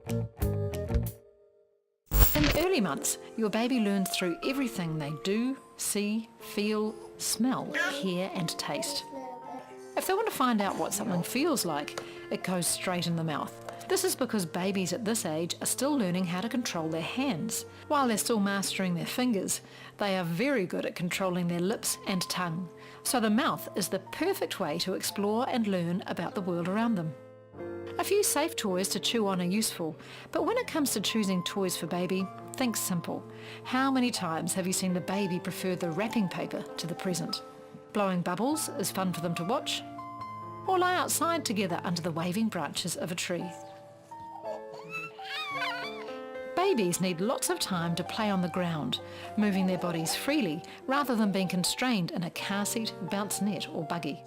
In the early months, your baby learns through everything they do, see, feel, smell, hear and taste. If they want to find out what something feels like, it goes straight in the mouth. This is because babies at this age are still learning how to control their hands. While they're still mastering their fingers, they are very good at controlling their lips and tongue. So the mouth is the perfect way to explore and learn about the world around them. A few safe toys to chew on are useful, but when it comes to choosing toys for baby, think simple. How many times have you seen the baby prefer the wrapping paper to the present? Blowing bubbles is fun for them to watch, or lie outside together under the waving branches of a tree. Babies need lots of time to play on the ground, moving their bodies freely rather than being constrained in a car seat, bouncinette or buggy.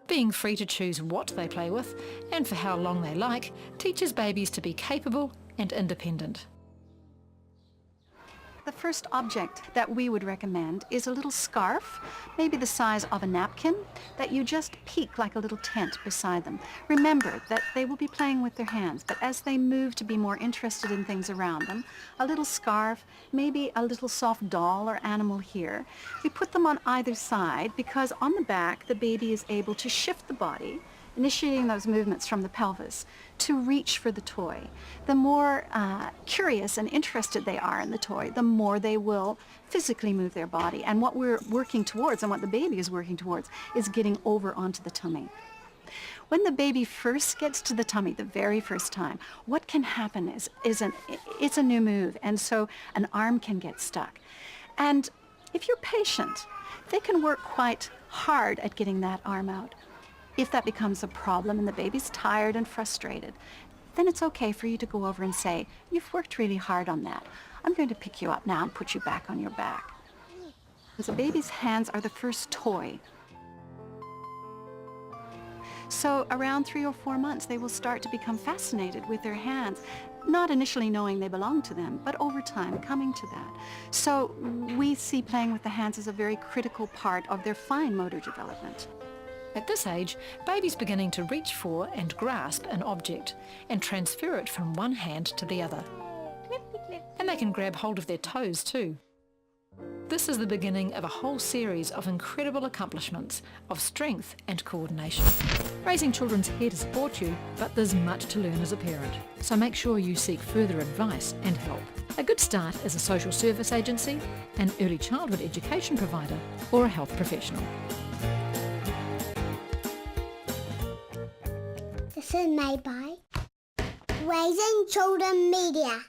Being free to choose what they play with and for how long they like teaches babies to be capable and independent. The first object that we would recommend is a little scarf, maybe the size of a napkin, that you just peek like a little tent beside them. Remember that they will be playing with their hands, but as they move to be more interested in things around them, a little scarf, maybe a little soft doll or animal here. We put them on either side because on the back the baby is able to shift the body, initiating those movements from the pelvis to reach for the toy. The more curious and interested they are in the toy, the more they will physically move their body. And what we're working towards, and what the baby is working towards, is getting over onto the tummy. When the baby first gets to the tummy, the very first time, what can happen is it's a new move, and so an arm can get stuck. And if you're patient, they can work quite hard at getting that arm out. If that becomes a problem and the baby's tired and frustrated, then it's okay for you to go over and say, "You've worked really hard on that. I'm going to pick you up now and put you back on your back." The baby's hands are the first toy. So around 3 or 4 months, they will start to become fascinated with their hands, not initially knowing they belong to them, but over time coming to that. So we see playing with the hands as a very critical part of their fine motor development. At this age, babies beginning to reach for and grasp an object and transfer it from one hand to the other. And they can grab hold of their toes too. This is the beginning of a whole series of incredible accomplishments of strength and coordination. Raising children's here to support you, but there's much to learn as a parent. So make sure you seek further advice and help. A good start is a social service agency, an early childhood education provider, or a health professional. This is made by Raising Children Media.